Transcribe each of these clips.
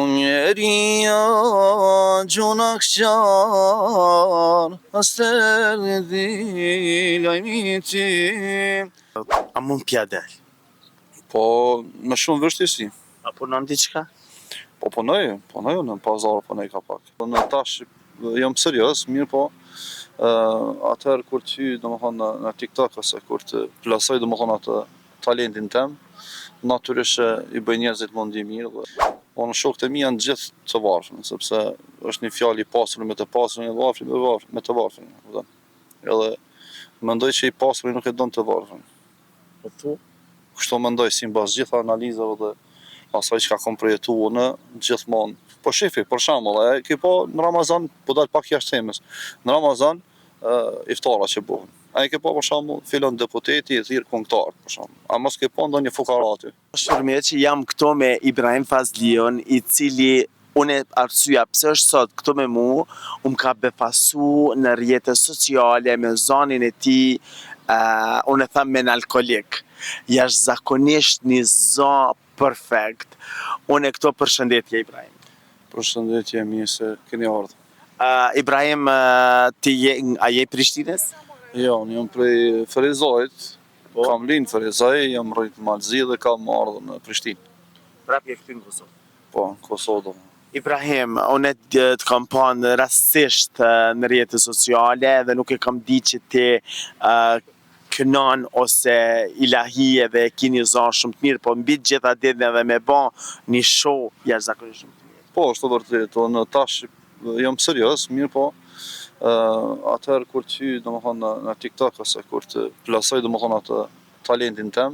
Njeria gjunak qar, aster di lajmi tim. A mund pja del? Po, me shumë vështirësi. A punon diçka? Po punoj në pazar, punoj ka pak. Në tash jam serioz, mirë po, atëherë kur ty, domethënë në TikTok ose kur të plasoj domethënë atë talentin tem, natyrisht i bëj njerëzit mundi mirë dhe unë shokët e mi janë gjithë të varfër, sepse është një fjalë i pasur me të pasurin e varfrit me të varfrin, kupton? Edhe mendoj që i pasuri nuk e don të varfrin. Po tu? Kështu mendoj sipas gjitha analizave dhe asaj që ka kom përjetuar në gjithmonë. Po shifi, për shembull, ke po në Ramazan, po dal pak jashtë temës. Në Ramazan iftara që bëhen. Ai ke po për shembull filon deputeti i thirr kongëtar, për shembull. A mos ke po ndonjë fukarati? Është mirë që jam këto me Ibrahim Fazlion, i cili unë arsyeja pse është sot këtu me mu, ka befasu në rrjetet sociale me zonin e tij, unë e tham menalkolik. Jashtëzakonisht një zon perfekt. Unë këto përshëndetje Ibrahim. Përshëndetje, mirë se keni ardhur. Ibrahim, a je Prishtinës? Jo, unë jam prej Ferizajit. Kam linë Ferizaj, jam rrit në Malzi dhe kam ardhur në Prishtinë. Prap je këtu në Kosovë. Po, në Kosovë. Ibrahim, unë të kam panë rastisht në rrjetet sociale dhe nuk e kam di që ti kënon ose ilahie dhe e ki një zonë shumë të mirë, po mbi gjitha ditën edhe me ba një show jashtëzakonisht shumë të mirë. Po, është të vërtet, në tash jam serioz, mirë po, atëherë kur ty, domethënë në TikTok ose kur të plasoj domethënë atë talentin tem,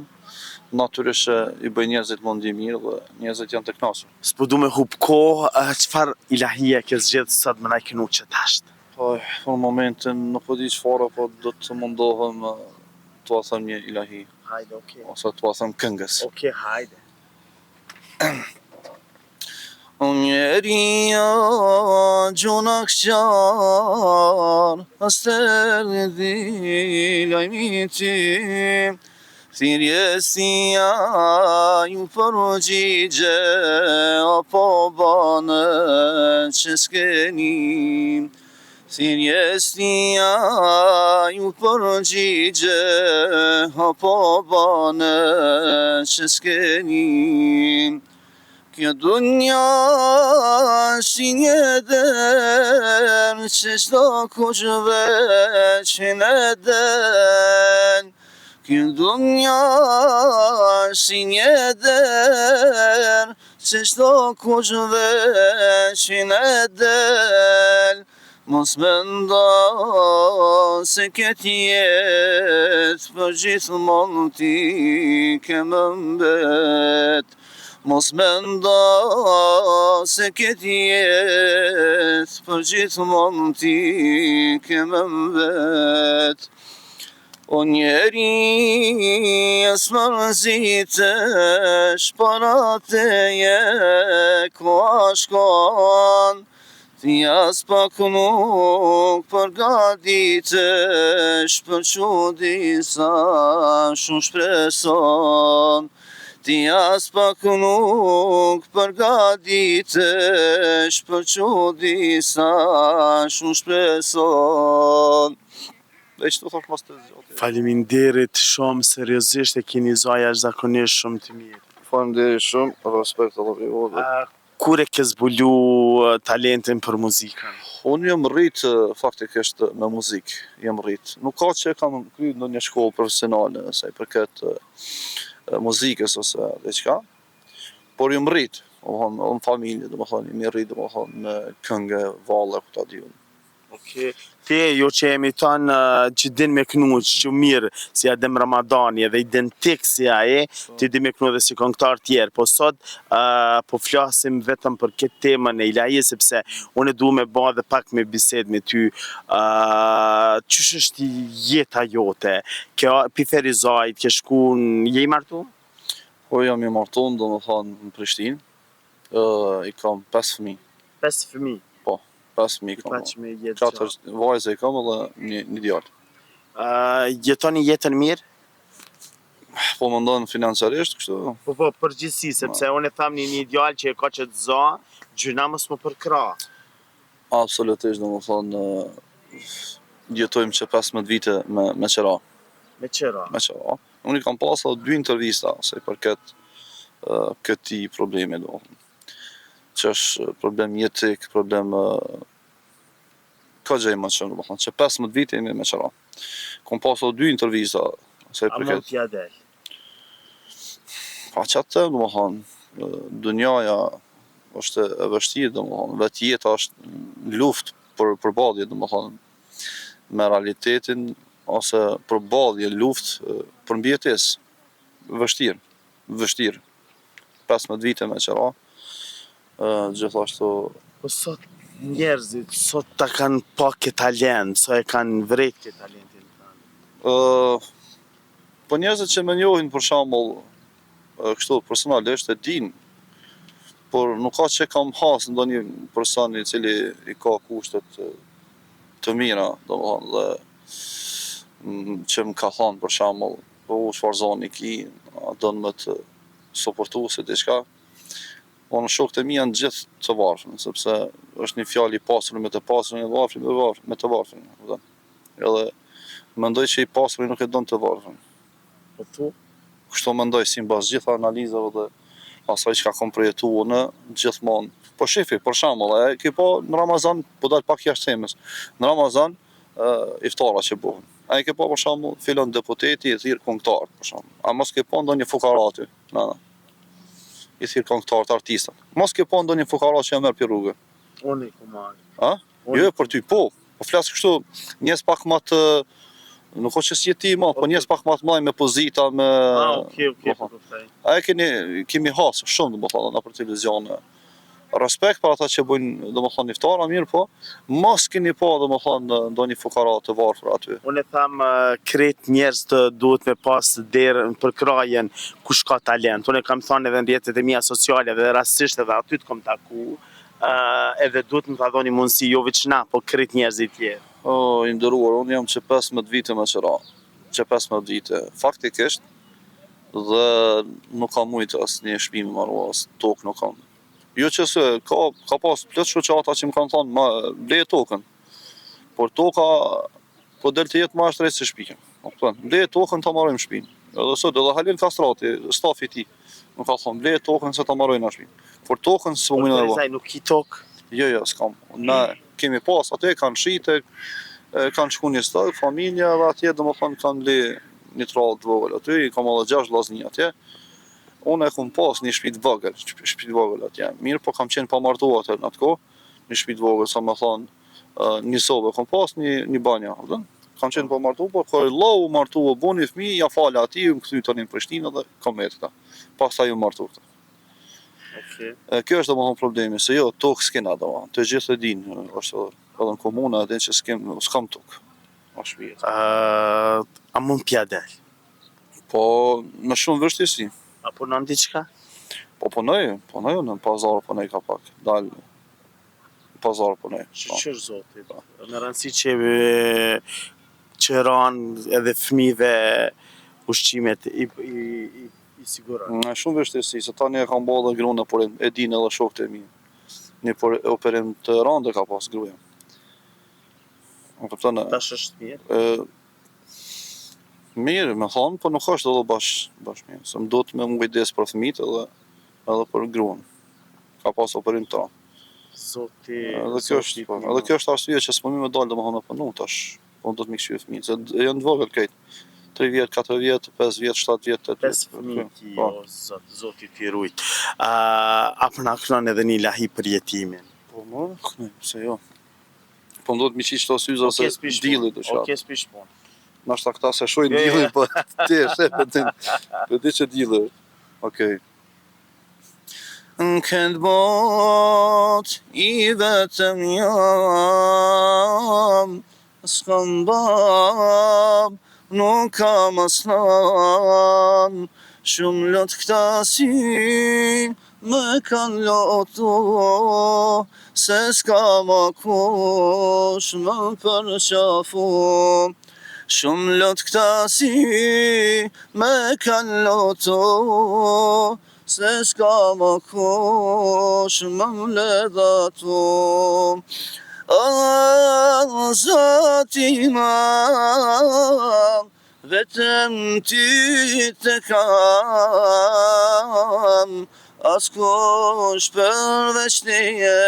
natyrisht i bëj njerëzit mundi mirë dhe njerëzit janë të kënaqur. S'po du me hub kohë, çfarë ilahie ke zgjedhë sot më na kënu që tash? Po, në momentin nuk po di çfarë, po do të mundohem t'ua them një ilahi. Hajde, okay. Ose t'ua them këngës. Okay, hajde. Njeria gjunak qar, aster di lajmi tim. Thirrjesia ju përgjigje, apo bane që s'keni. Thirrjesia ju përgjigje, apo bane që s'keni. Kjo dunja si një der që çdo kush veç në den. Kjo dunja si një der që çdo kush veç në den. Mos mendo se këtë jetë për gjithmonë ti ke më mbet. Mos mendo se këtë jetë për gjithmonë ti ke më mbet. O njeri s'mërzitesh para teje ku shkon. Ti as pak nuk përgatitesh për çudi sa shumë shpreson. Ti as pak nuk përgatitesh për çudi sa shumë shpreson. Dhe që të thosh mos të zgjoti. Faleminderit shumë, seriozisht e keni zoja jashtëzakonisht shumë të mirë. Faleminderit shumë, respekt edhe për ju. Kur e ke zbulu talentin për muzikën? Unë jam rrit faktikisht me muzikë, jam rrit. Nuk ka që kam kryer ndonjë shkollë profesionale sa i përket muzikës ose diçka, por jam rrit, domethënë në familje, domethënë jam rrit domethënë në këngë, valle, ku ta di unë. Okay. Ti jo që emiton që din me kënu që mirë si Adem Ramadani edhe identik si aje, ti din me kënu edhe si këngëtar tjerë, po sot po flasim vetëm për këtë temën e ilahi, sepse unë du me ba dhe pak me bised me ty, qysh është jeta jote, pi Ferizajt, ke shku je i martu? Po jam i martuar, domethënë në Prishtinë, i kam 5 fëmijë. 5 fëmijë? 5 fëmijë kam. 4 vajza i kam edhe një djalë. Jetoni jetën mirë? Po mendon financiarisht kështu? Po përgjithësi, sepse unë e tham një ideal që e ka që të za, gjyna mos më përkra. Absolutisht, domethënë jetojmë që 15 vite me qira. Me qëra. Me qira. Unë i kam pasur 2 intervista sa i përket këtij problemi domethënë. Që është problem jetik, problem ka gjë më shumë domethënë, që 15 vite jemi me qira. Kam pasur 2 intervista sa i A mund përket. t'ja del? Pa qatë domethënë, dunjaja është e vështirë domethënë, vetë jeta është luftë për përballje domethënë me realitetin ose përballje luftë për mbijetesë. Vështirë. 15 vite me qira. Gjithashtu Po sot njerëzit, sot ta kanë pa këtë talent, sa e kanë vret këtë talentin tanë. po njerëzit që më njohin për shembull kështu personalisht e din, por nuk ka që kam has ndonjë person i cili i ka kushtet të mira, domethënë dhe që më ka thonë për shembull, po çfarë zoni ki, a don me të suportu se diçka. Unë shokët e mi janë gjithë të varfër, sepse është një fjalë i pasur me të pasurin e varfrin me të varfrin, kupton. Edhe mendoj që i pasuri nuk e don të varfrin. Po tu? Kështu mendoj si mbas gjitha analizave dhe asaj që kam përjetuar unë gjithmonë. Po shifi, për shembull, e ke po në Ramazan, po dal pak jashtë temës. Në Ramazan iftara që bëhen. Ai ke po për shembull filon deputeti i thirr këngëtar, për shembull. A mos ke po ndonjë fukara aty? I thirr këngëtar të artistat. Mos ke po ndonjë fukara që merr pi rrugë. Unë i ku marr. A? Jo për ty, po. Po flas kështu, njerëz pak më të nuk është që si ti më, po njerëz pak më të mëdhenj me pozita, me Okay, po kuptoj. A kemi hasë shumë domethënë në për televizion. Respekt për ata që bëjnë domethënë iftara mirë, po mos keni pa domethënë ndonjë fukara të varfër aty. Unë e tham krejt njerëz të duhet me pas derën për krajen kush ka talent. Unë e kam thënë edhe në rrjetet e mia sociale dhe rastisht edhe aty të kam taku, edhe duhet më ta dhoni mundësi jo veç na, po krejt njerëzit tjerë. O, i nderuar, unë jam që 15 vite me qira. Që 15 vite. Faktikisht dhe nuk kam mujtë asnjë shtëpi më marrë, as tokë nuk kam. Jo që se ka pas plot shoqata që më kanë thonë ma bleje tokën. Por toka po del të jetë më ashtë drejt se shtëpia. Kupton? Bleje tokën ta marrojmë shtëpinë. Edhe sot edhe Halil Kastrati, stafi i tij, më ka thonë bleje tokën se ta marrojnë shtëpinë. Por tokën s'po mundë me Ai nuk i tokë. Jo, s'kam. Na kemi pas atë kanë shite, kanë shku një stag, familja dhe atje domethënë kanë le një trallë të vogël aty, i kam edhe 6 vllazni atje. Unë e kam pas një shtëpi të vogël atje. Mirë, po kam qenë pa martuar atë në atë kohë, një shtëpi të vogël, sa më thon, një sobë kam pas, një banjë, kupton? Kam qenë pa martuar, po kur llau martua, buni fëmijë, ja fal atij, më kthy tani në Prishtinë dhe kam me këta. Pastaj u martua. Okay. Kjo është domethënë problemi, se jo tokë s'kena domethënë. Të gjithë e dinë, është edhe në komuna edhe që s'kam tokë. Është vjet. A mund pja del? Po me shumë vështirësi. A punon diçka? Po punoj në pazar punoj ka pak. Dal në pazar punoj. Shqyr zoti. Në rëndësi që ranë edhe fëmijëve ushqimet i siguron. Në shumë vështirësi, se tani e kam bërë dhe gruan në purim, e dinë edhe shokët e mi. Një operim të rëndë ka pas gruaja. Tash është mirë. Mirë, me thonë, po nuk është edhe bash mirë. Se më do të me më kujdes për fëmijët edhe për gruan. Ka pas operim të rëndë. Zoti. Edhe kjo është arsye që s'po mi me dalë domethënë me punu tash. Po do të më këshyej fëmijët, se janë të vogël këtë. 3 vjet, 4 vjet, 5 vjet, 7 vjet, 8 vjet. 5 fëmijë, o zoti t'i rujt. A përna kënon edhe një lahi për jetimin? Po më, se jo. Po më do të mi qish të syza se dillit është. Oke, s'pish punë. Nashta këta se shojnë dillin, po ti e shepë ti që dillë. Okej. Në këtë bot i vetëm jam, s'kam bab, nuk kam aslan, shumë lot këta si më kanë lotu, se s'ka ma kush më përqafu. Shumë lot këta si me kanë loto, se s'ka më kush më ledhato. Zoti mam, vetëm ty të kam, askush përveç teje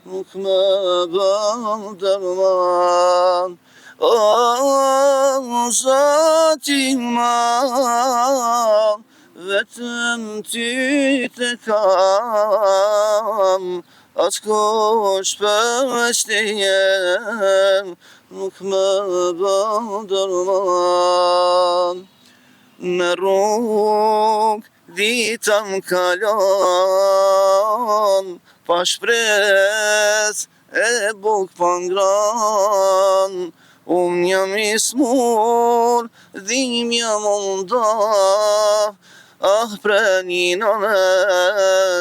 nuk më bën dërman. Zoti mam, vetëm ty të kam, askush përveç teje nuk më bën dërman. Në rrugë dita m'kalon, pa shpresë e buk pa ngran. Unë jam i smur, dhimbja munda, prenina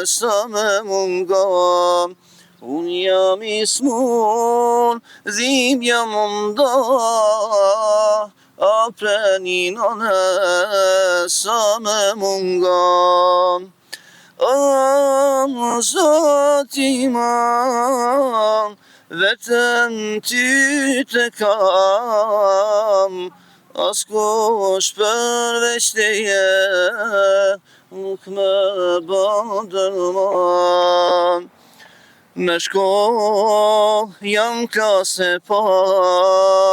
sa me mungon. Unë jam i smur, dhimbja munda, prenina sa me mungon. Zoti mam, vetëm ty të kam, askush përveç teje nuk më bën dërman. Në shkollë jam klasë e parë,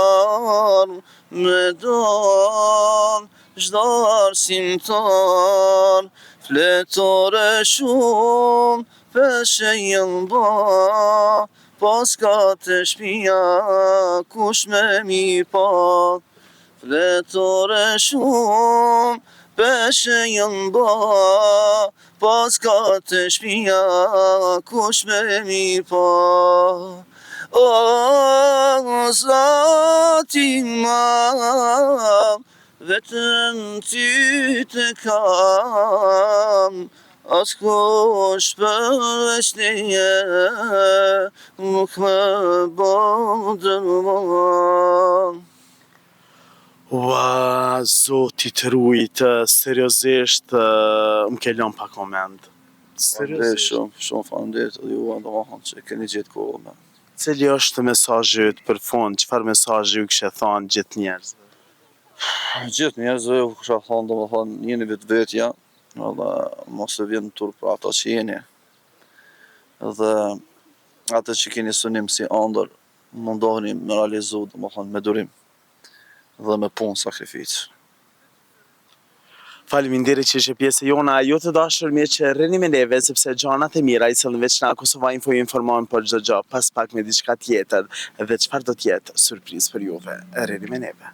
me don çdo arsimtar, fletore shumë peshe jën ba, paska të shpia kush me mi pa. Fletore shumë peshe jën ba, paska të shpia kush me mi pa. Zoti mam, vetëm ty të kam, askush përveç teje nuk më bën dërman. Ua, zoti të rujt, seriozisht më ke lënë pa koment. Faleminderit shumë faleminderit edhe juve domethënë që keni gjetë kohën. Cili është mesazhi yt për fund? Çfarë mesazhi ju kishe thënë gjithë njerëzve? Gjithë njerëzve u kisha thonë domethënë jeni vetvetja, edhe mos e vjen turp për ata që jeni. Edhe atë që keni synim si ëndër, mundoheni me realizu domethënë me durim dhe me punë sakrificë. Faleminderit që ishe pjesë e jona, ju të dashur miq që rrini me neve sepse gjanat e mira i sillin veç na Kosova Info ju informojnë për çdo gjë, pas pak me diçka tjetër dhe çfarë do të jetë surprizë për juve. Rrini me neve.